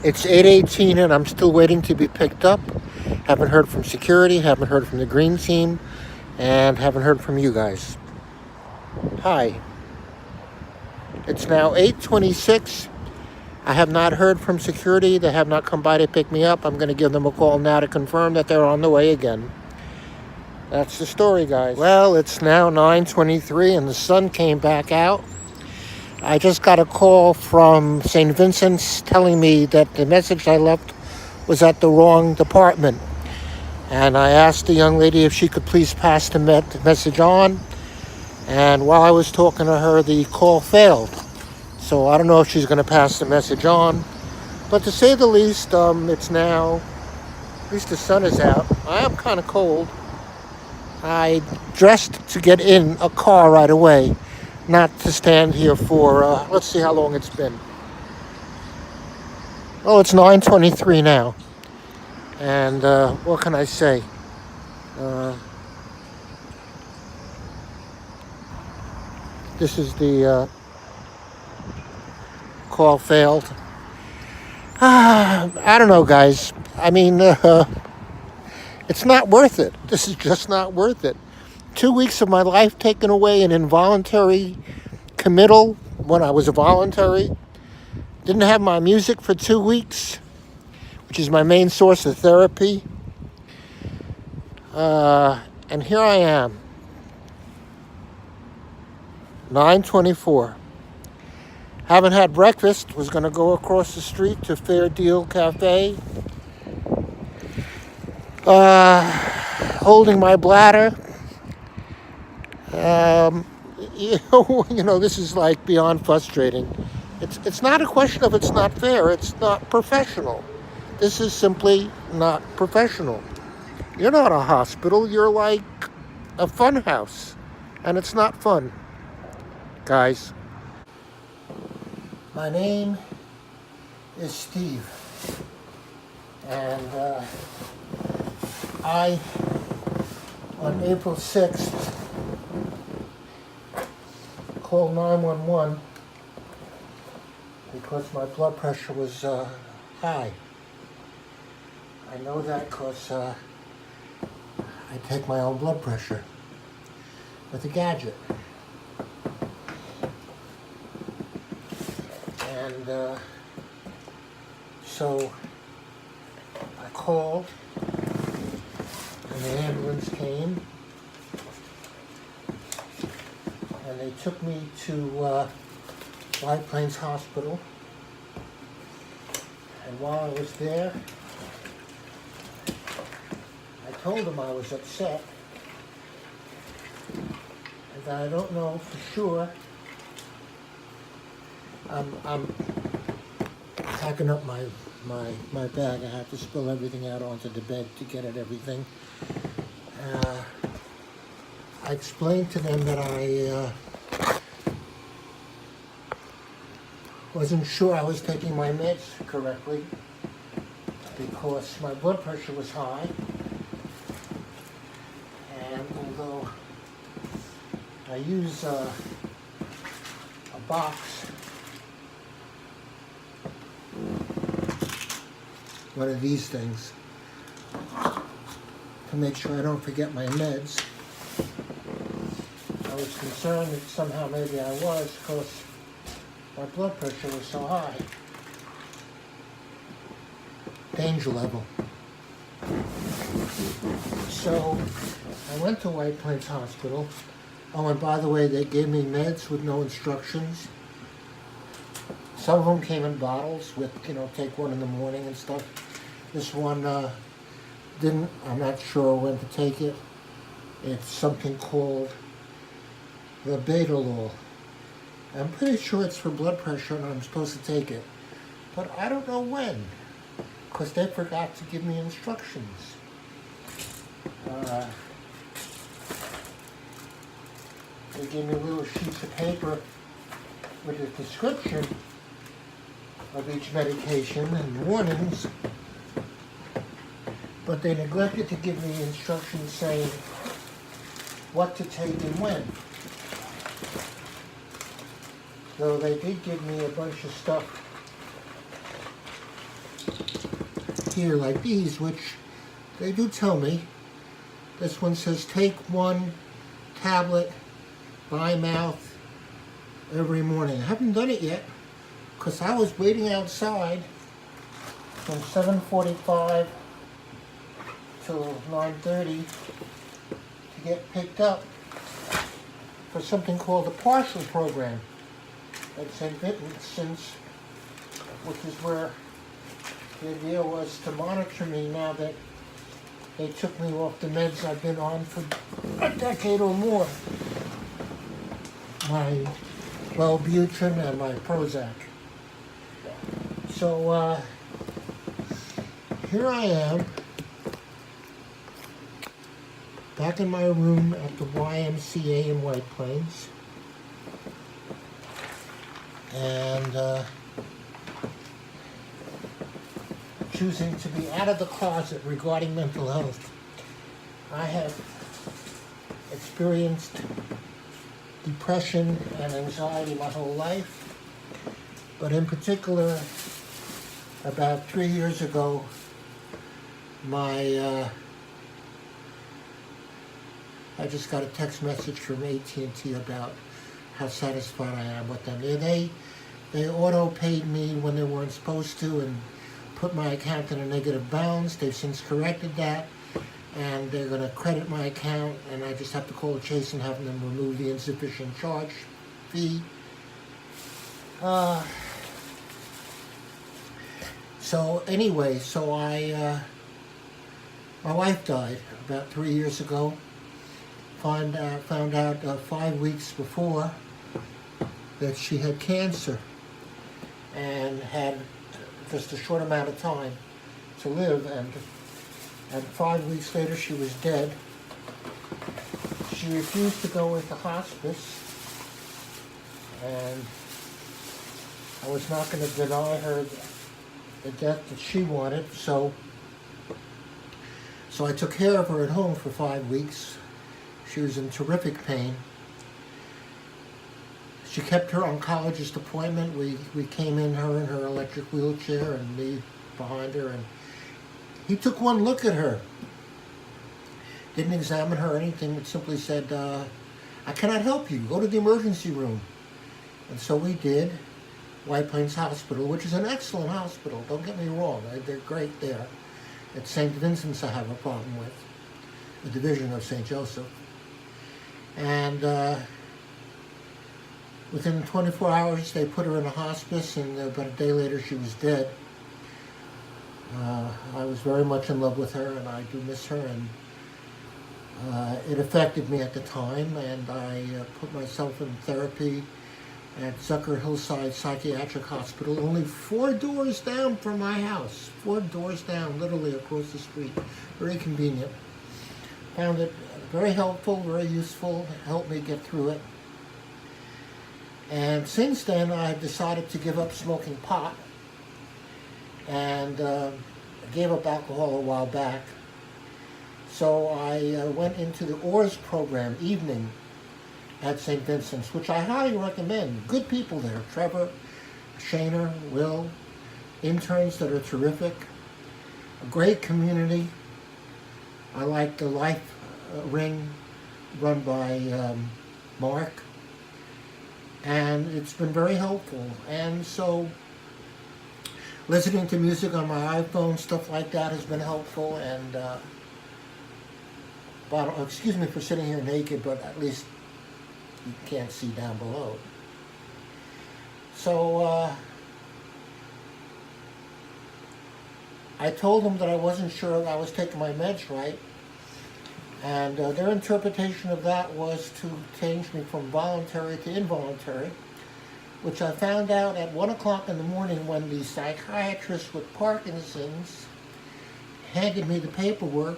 It's 8:18 and I'm still waiting to be picked up. Haven't heard from security, haven't heard from the green team, and haven't heard from you guys. Hi. It's now 8:26. I have not heard from security. They have not come by to pick me up. I'm going to give them a call now to confirm that they're on the way again. That's the story, guys. Well, it's now 9:23 and the sun came back out. I just got a call from St. Vincent's telling me that the message I left was at the wrong department. And I asked the young lady if she could please pass the message on. And while I was talking to her, the call failed. So I don't know if she's going to pass the message on. But to say the least, it's now, at least the sun is out. I am kind of cold. I dressed to get in a car right away, not to stand here for, let's see how long it's been. Oh, it's 9:23 now. And what can I say? This is the call failed. I don't know, guys. I mean, it's not worth it. This is just not worth it. 2 weeks of my life taken away in involuntary committal when I was voluntary. Didn't have my music for 2 weeks, which is my main source of therapy. And here I am, 9:24. Haven't had breakfast. Was going to go across the street to Fair Deal Cafe. Holding my bladder. This is like beyond frustrating. It's not a question of it's not fair. It's not professional. This is simply not professional. You're not a hospital. You're like a fun house. And it's not fun, guys. My name is Steve. And I, on April 6th, called 911 because my blood pressure was high. I know that because I take my own blood pressure with a gadget. And so I called, and the ambulance came, and they took me to White Plains Hospital. And while I was there, I told them I was upset, and that I don't know for sure. I'm packing up my bag. I have to spill everything out onto the bed to get at everything. I explained to them that I wasn't sure I was taking my meds correctly because my blood pressure was high. And although I use a box, one of these things, to make sure I don't forget my meds. I was concerned that somehow maybe I was because my blood pressure was so high. Danger level. So I went to White Plains Hospital. Oh, and by the way, they gave me meds with no instructions. Some of them came in bottles with, take one in the morning and stuff. This one didn't. I'm not sure when to take it. It's something called the Betalol. I'm pretty sure it's for blood pressure and I'm supposed to take it. But I don't know when, because they forgot to give me instructions. They gave me little sheets of paper with a description of each medication and warnings, but they neglected to give me instructions saying what to take and when. So they did give me a bunch of stuff here like these, which they do tell me. This one says take 1 tablet by mouth every morning. I haven't done it yet because I was waiting outside from 7:45 till 9:30 to get picked up for something called a partial program at St. Vincent's, which is where the idea was to monitor me now that they took me off the meds I've been on for a decade or more. My Wellbutrin and my Prozac. So here I am, back in my room at the YMCA in White Plains, and choosing to be out of the closet regarding mental health. I have experienced depression and anxiety my whole life, but in particular, about 3 years ago, I just got a text message from AT&T about how satisfied I am with them. They auto-paid me when they weren't supposed to and put my account in a negative balance. They've since corrected that, and they're going to credit my account, and I just have to call Chase and have them remove the insufficient charge fee. So anyway, my wife died about 3 years ago. Found out 5 weeks before that she had cancer and had just a short amount of time to live, and 5 weeks later she was dead. She refused to go into hospice, and I was not going to deny her the death that she wanted, so I took care of her at home for 5 weeks. She was in terrific pain. She kept her oncologist appointment. We came in, her in her electric wheelchair and me behind her, and he took one look at her. Didn't examine her or anything, but simply said, I cannot help you. Go to the emergency room. And so we did. White Plains Hospital, which is an excellent hospital, don't get me wrong. They're great there. At St. Vincent's I have a problem with, the division of St. Joseph. And within 24 hours, they put her in a hospice, and about a day later, she was dead. I was very much in love with her, and I do miss her, and it affected me at the time, and I put myself in therapy at Zucker Hillside Psychiatric Hospital, only 4 doors down from my house. 4 doors down, literally across the street. Very convenient. Found it very helpful, very useful, helped me get through it. And since then, I've decided to give up smoking pot, and gave up alcohol a while back. So I went into the ORS program, evening, at St. Vincent's, which I highly recommend. Good people there, Trevor, Shaner, Will, interns that are terrific, a great community. I like the Life Ring run by Mark, and it's been very helpful. And so listening to music on my iPhone, stuff like that has been helpful. And excuse me for sitting here naked, but at least you can't see down below. So I told them that I wasn't sure I was taking my meds right, and their interpretation of that was to change me from voluntary to involuntary, which I found out at 1 o'clock in the morning when the psychiatrist with Parkinson's handed me the paperwork.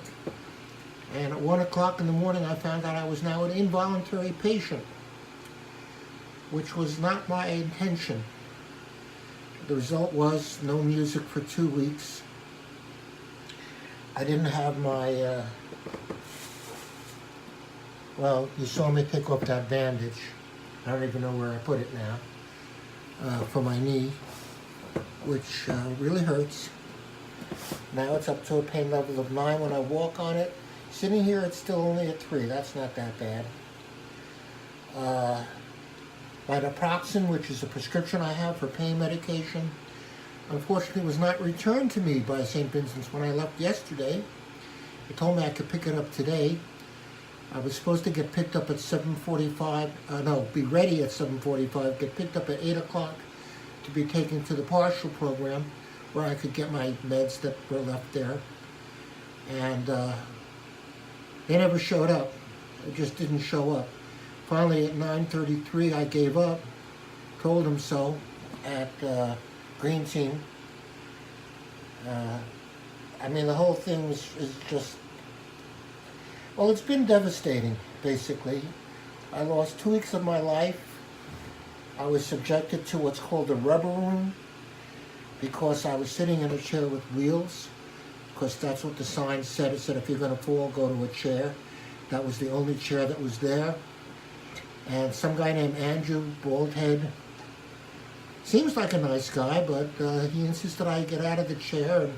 And at 1 o'clock in the morning, I found out I was now an involuntary patient, which was not my intention. The result was no music for 2 weeks. I didn't have my, well, you saw me pick up that bandage. I don't even know where I put it now, for my knee, which really hurts. Now it's up to a pain level of 9 when I walk on it. Sitting here, it's still only at 3. That's not that bad. My naproxen, which is a prescription I have for pain medication, unfortunately was not returned to me by St. Vincent's when I left yesterday. They told me I could pick it up today. I was supposed to get picked up at 7:45, be ready at 7:45, get picked up at 8 o'clock to be taken to the partial program where I could get my meds that were left there. And they never showed up. It just didn't show up. Finally, at 9:33, I gave up, told them so at Green Team. I mean, the whole thing is just, well, it's been devastating, basically. I lost 2 weeks of my life. I was subjected to what's called a rubber room because I was sitting in a chair with wheels, because that's what the sign said. It said, if you're going to fall, go to a chair. That was the only chair that was there. And some guy named Andrew, bald head, seems like a nice guy, but he insisted I get out of the chair,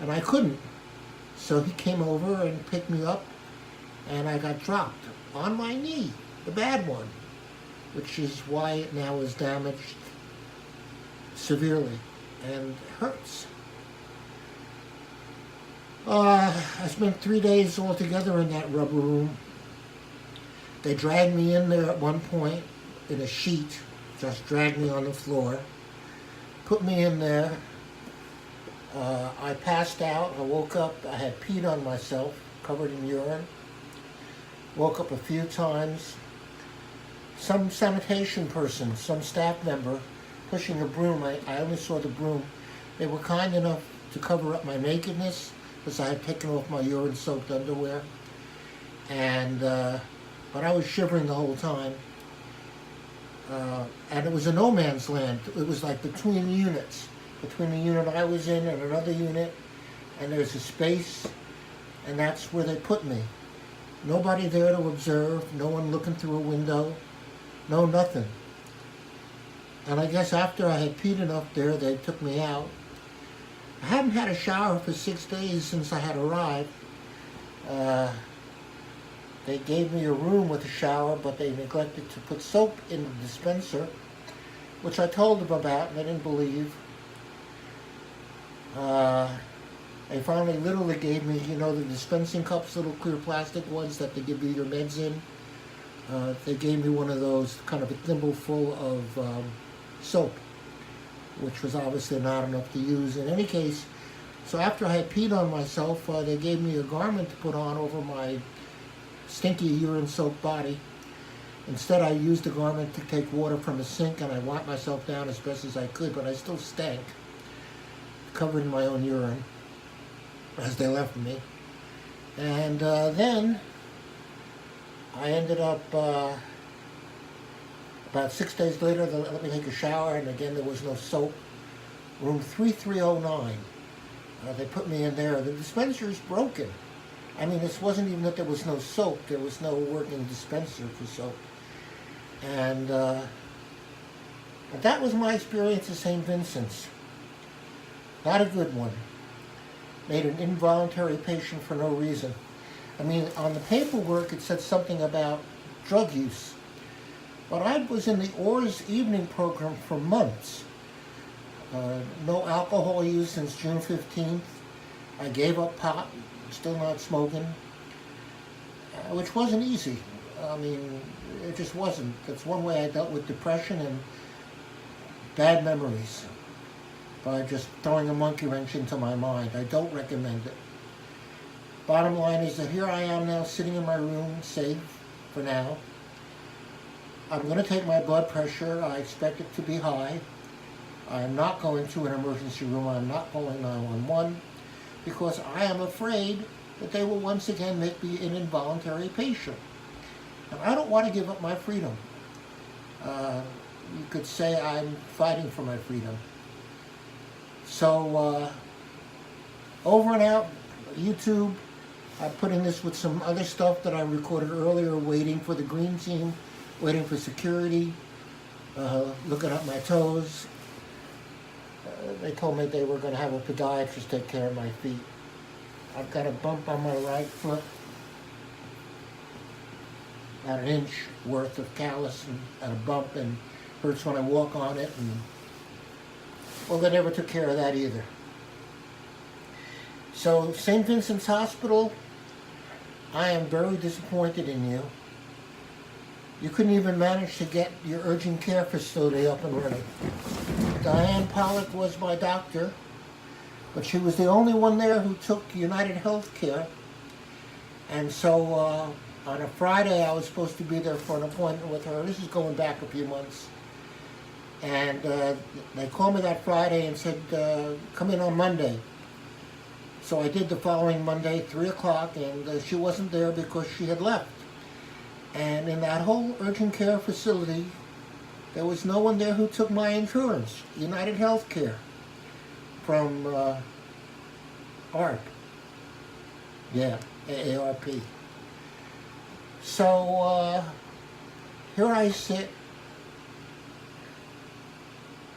and I couldn't. So he came over and picked me up, and I got dropped on my knee, the bad one, which is why it now is damaged severely and hurts. I spent 3 days altogether in that rubber room. They dragged me in there at one point in a sheet, just dragged me on the floor, put me in there. I passed out. I woke up. I had peed on myself, covered in urine. Woke up a few times. Some sanitation person, some staff member, pushing a broom. I only saw the broom. They were kind enough to cover up my nakedness because I had taken off my urine-soaked underwear. And but I was shivering the whole time. And it was a no man's land. It was like between units. Between the unit I was in and another unit. And there's a space. And that's where they put me. Nobody there to observe. No one looking through a window. No nothing. And I guess after I had peed enough there, they took me out. I hadn't had a shower for 6 days since I had arrived. They gave me a room with a shower, but they neglected to put soap in the dispenser, which I told them about, and they didn't believe. They finally literally gave me, the dispensing cups, little clear plastic ones that they give you your meds in. They gave me one of those, kind of a thimble full of soap, which was obviously not enough to use. In any case, so after I had peed on myself, they gave me a garment to put on over my stinky urine-soaked body. Instead, I used the garment to take water from a sink, and I wiped myself down as best as I could, but I still stank, covered in my own urine, as they left me. And then I ended up, about 6 days later, they let me take a shower, and again, there was no soap. Room 3309. They put me in there. The dispenser is broken. I mean, this wasn't even that there was no soap. There was no working dispenser for soap. And that was my experience at St. Vincent's. Not a good one. Made an involuntary patient for no reason. I mean, on the paperwork, it said something about drug use. But I was in the ORS evening program for months. No alcohol use since June 15th. I gave up pot, still not smoking, which wasn't easy. I mean, it just wasn't. That's one way I dealt with depression and bad memories, by just throwing a monkey wrench into my mind. I don't recommend it. Bottom line is that here I am now sitting in my room, safe for now. I'm going to take my blood pressure. I expect it to be high. I'm not going to an emergency room. I'm not calling 911 because I am afraid that they will once again make me an involuntary patient. And I don't want to give up my freedom. You could say I'm fighting for my freedom. So, over and out, YouTube. I'm putting this with some other stuff that I recorded earlier, waiting for the green team, waiting for security, looking at my toes. they told me they were going to have a podiatrist take care of my feet. I've got a bump on my right foot, about an inch worth of callus and a bump, and hurts when I walk on it. And well, they never took care of that either. So, St. Vincent's Hospital, I am very disappointed in you. You couldn't even manage to get your urgent care facility up and running. Diane Pollock was my doctor, but she was the only one there who took United Healthcare. And so on a Friday, I was supposed to be there for an appointment with her. This is going back a few months. And they called me that Friday and said, come in on Monday. So I did the following Monday, 3 o'clock, and she wasn't there because she had left. And in that whole urgent care facility, there was no one there who took my insurance, United Healthcare, from AARP. Yeah, AARP. So here I sit.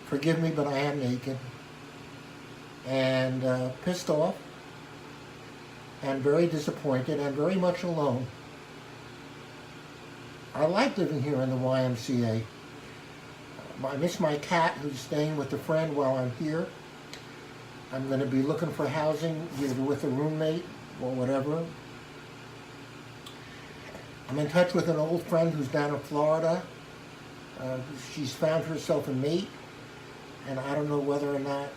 Forgive me, but I am naked. And pissed off. And very disappointed and very much alone. I like living here in the YMCA. I miss my cat who's staying with a friend while I'm here. I'm going to be looking for housing either with a roommate or whatever. I'm in touch with an old friend who's down in Florida. She's found herself a mate, and I don't know whether or not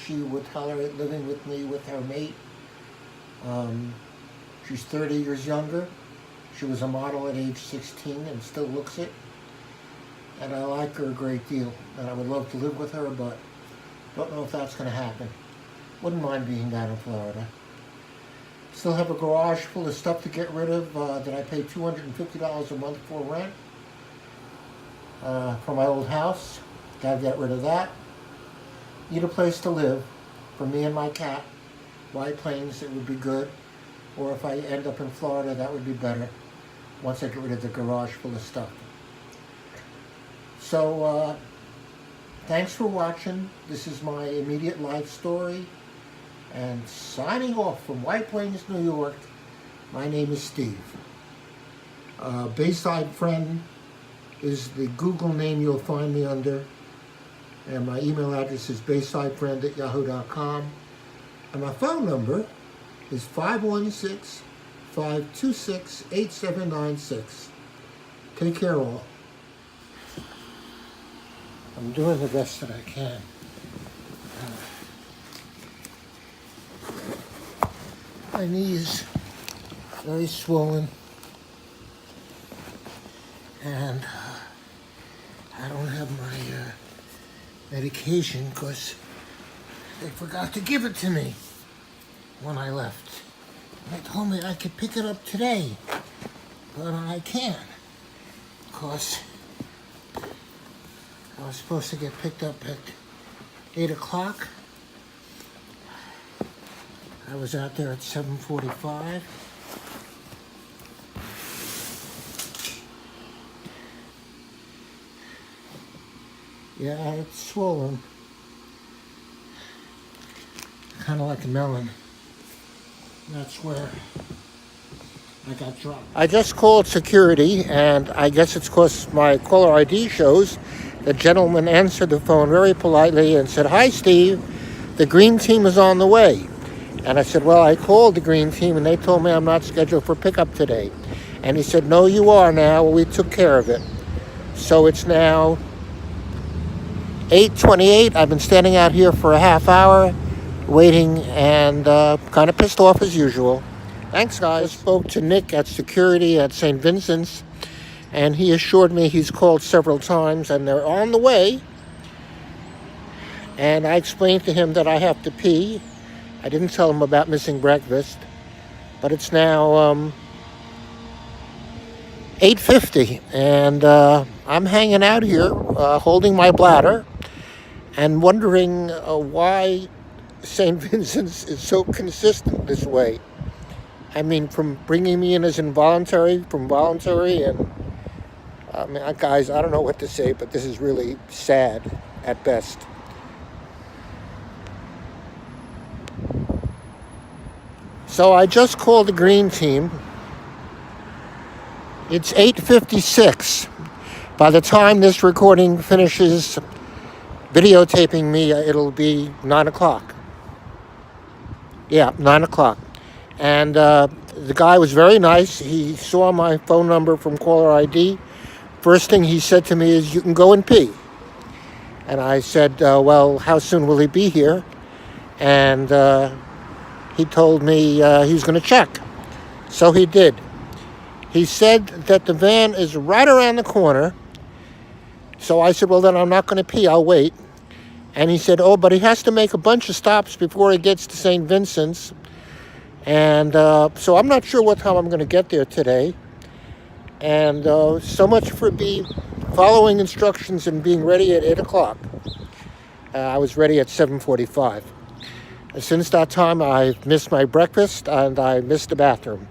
she would tolerate living with me with her mate. She's 30 years younger. She was a model at age 16 and still looks it. And I like her a great deal. And I would love to live with her, but don't know if that's going to happen. Wouldn't mind being down in Florida. Still have a garage full of stuff to get rid of that I pay $250 a month for rent. For my old house. Gotta get rid of that. Need a place to live for me and my cat. White Plains, it would be good. Or if I end up in Florida, that would be better. Once I get rid of the garage full of stuff. So, thanks for watching. This is my immediate life story. And signing off from White Plains, New York, my name is Steve. Bayside Friend is the Google name you'll find me under. And my email address is baysidefriend@yahoo.com. And my phone number is 516-526-8796. Take care, all. I'm doing the best that I can. My knee is very swollen, and I don't have my medication because they forgot to give it to me when I left. They told me I could pick it up today, but I can't because I was supposed to get picked up at 8 o'clock. I was out there at 7:45. Yeah, it's swollen. Kind of like a melon. That's where I got dropped. I just called security, and I guess it's because my caller ID shows the gentleman answered the phone very politely and said, "Hi, Steve. The green team is on the way." And I said, "Well, I called the green team, and they told me I'm not scheduled for pickup today." And he said, "No, you are now. Well, we took care of it." So it's now 8:28. I've been standing out here for a half hour, waiting, and kind of pissed off as usual. Thanks, guys. I spoke to Nick at security at St. Vincent's, and he assured me he's called several times, and they're on the way. And I explained to him that I have to pee. I didn't tell him about missing breakfast, but it's now 8:50, and I'm hanging out here, holding my bladder, and wondering why St. Vincent's is so consistent this way. I mean, from bringing me in as involuntary, from voluntary, and I mean, guys, I don't know what to say, but this is really sad at best. So I just called the green team. It's 8:56. By the time this recording finishes videotaping me, it'll be 9 o'clock. Yeah, 9 o'clock. And the guy was very nice. He saw my phone number from caller ID. First thing he said to me is, "You can go and pee." And I said, "Well, how soon will he be here?" And he told me he was going to check. So he did. He said that the van is right around the corner. So I said, "Well, then I'm not going to pee. I'll wait." And he said, "Oh, but he has to make a bunch of stops before he gets to St. Vincent's. And so I'm not sure what time I'm going to get there today. And so much for following instructions and being ready at 8 o'clock. I was ready at 7:45. Since that time, I've missed my breakfast and I missed the bathroom.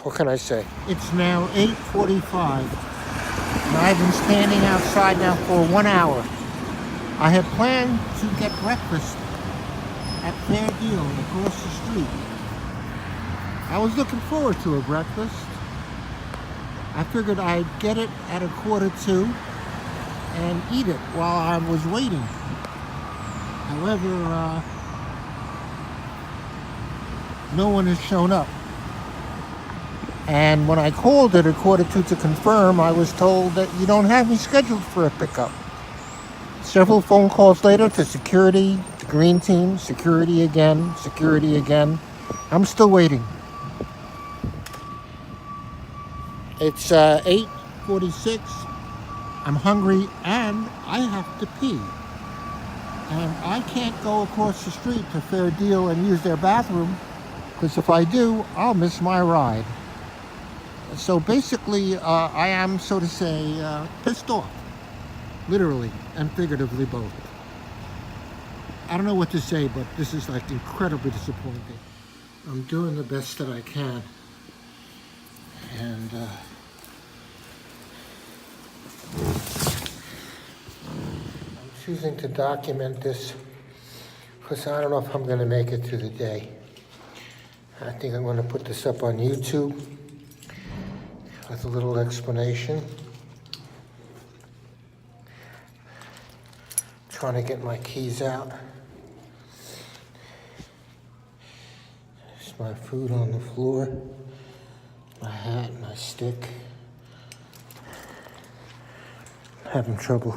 What can I say? It's now 8:45, and I've been standing outside now for 1 hour. I had planned to get breakfast at Fair Deal across the street. I was looking forward to a breakfast. I figured I'd get it at 1:45 and eat it while I was waiting. However, no one has shown up. And when I called at 1:45 to confirm, I was told that you don't have me scheduled for a pickup. Several phone calls later to security, the green team, security again, security again. I'm still waiting. It's 8:46. I'm hungry and I have to pee. And I can't go across the street to Fair Deal and use their bathroom, because if I do, I'll miss my ride. So basically, I am, so to say, pissed off. Literally and figuratively both. I don't know what to say, but this is like incredibly disappointing. I'm doing the best that I can. And I'm choosing to document this because I don't know if I'm going to make it through the day. I think I'm going to put this up on YouTube with a little explanation. Trying to get my keys out. There's my food on the floor, my hat, my stick. Having trouble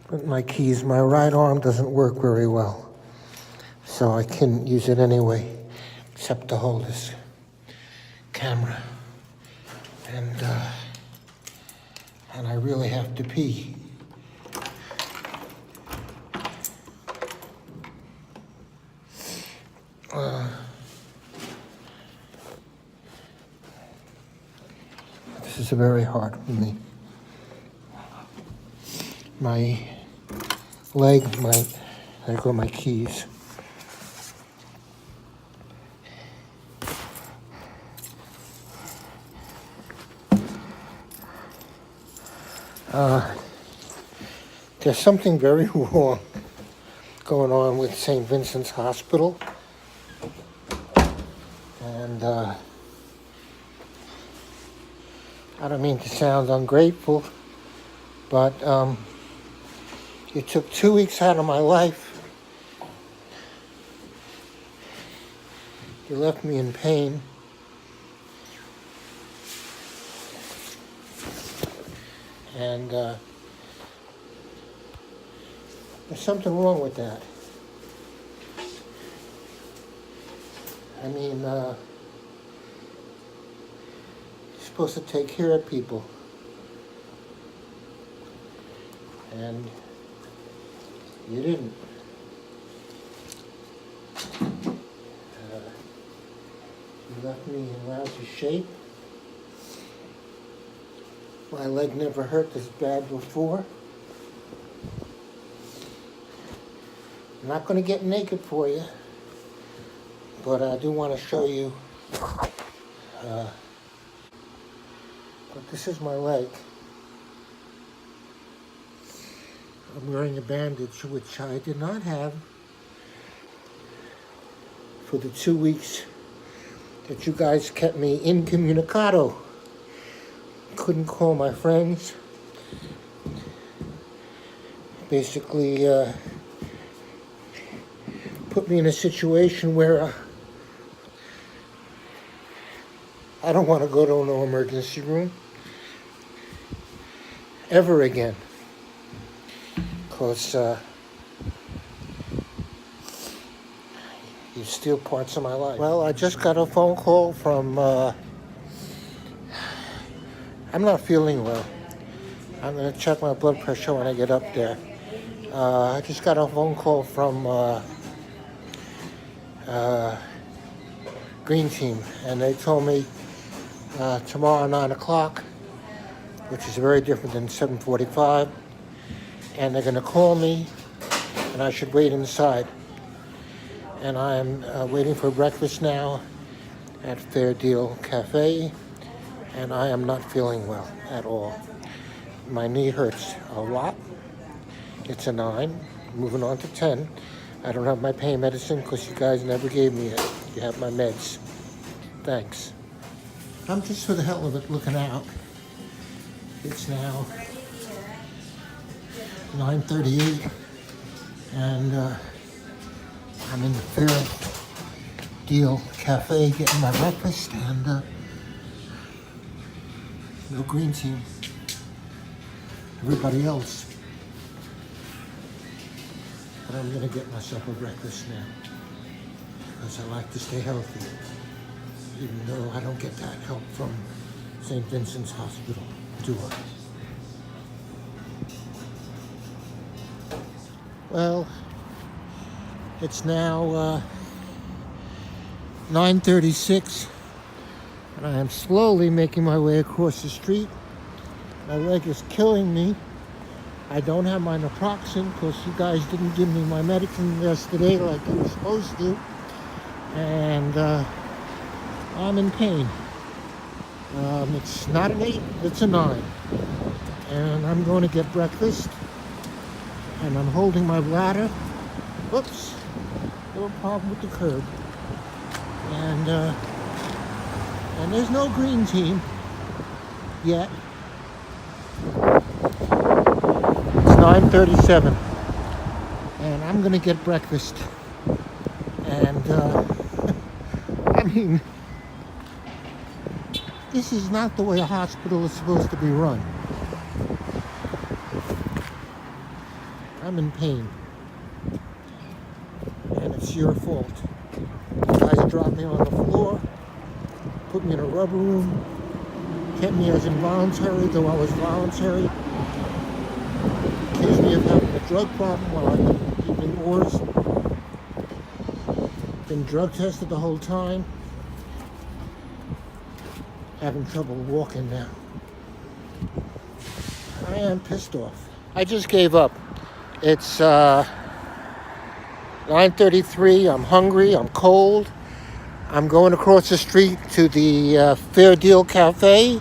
with my keys. My right arm doesn't work very well, so I couldn't use it anyway, except to hold this camera. And I really have to pee. This is very hard for me. My leg, there go my keys. There's something very wrong going on with St. Vincent's Hospital. And I don't mean to sound ungrateful, but it took 2 weeks out of my life. You left me in pain. And there's something wrong with that. I mean, you're supposed to take care of people. And you didn't. You left me in lousy shape. My leg never hurt this bad before. I'm not going to get naked for you, but I do want to show you. But this is my leg. I'm wearing a bandage, which I did not have for the 2 weeks that you guys kept me incommunicado. Couldn't call my friends. Basically, put me in a situation where I don't want to go to no emergency room ever again, because you steal parts of my life. Well, I just got a phone call from, I'm not feeling well. I'm going to check my blood pressure when I get up there. I just got a phone call from Green Team, and they told me tomorrow 9 o'clock, which is very different than 7:45, and they're going to call me, and I should wait inside. And I'm waiting for breakfast now at Fair Deal Cafe, and I am not feeling well at all. My knee hurts a lot. It's a 9, moving on to 10. I don't have my pain medicine because you guys never gave me it. You have my meds. Thanks. I'm just for the hell of it looking out. It's now 9:38, and I'm in the Fair Deal Cafe getting my breakfast, and no Green Team. Everybody else. But I'm going to get myself a breakfast now, because I like to stay healthy, even though I don't get that help from St. Vincent's Hospital, do I? Well, it's now 9:36, and I am slowly making my way across the street. My leg is killing me. I don't have my naproxen because you guys didn't give me my medicine yesterday like you were supposed to. And I'm in pain. It's not an 8, it's a 9. And I'm going to get breakfast. And I'm holding my bladder. Whoops. No problem with the curb. And there's no Green Team yet. 9:37, and I'm gonna get breakfast, and I mean, this is not the way a hospital is supposed to be run. I'm in pain, and it's your fault. You guys dropped me on the floor, put me in a rubber room, kept me as involuntary, though I was voluntary. Accused me of having a drug problem while I've been eating oars. Been drug tested the whole time. Having trouble walking now. I am pissed off. I just gave up. It's 9:33. I'm hungry. I'm cold. I'm going across the street to the Fair Deal Cafe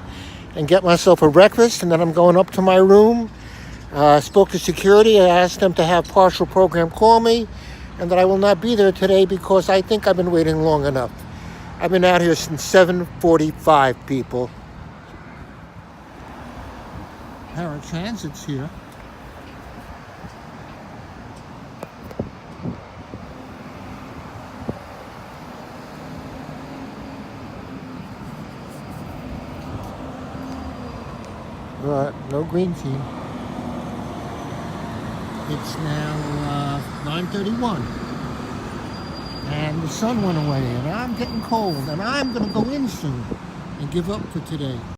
and get myself a breakfast, and then I'm going up to my room. I spoke to security. I asked them to have partial program call me, and that I will not be there today because I think I've been waiting long enough. I've been out here since 7:45, people. Paratransit's here. But no Green Team. It's now 9:31, and the sun went away, and I'm getting cold, and I'm going to go in soon and give up for today.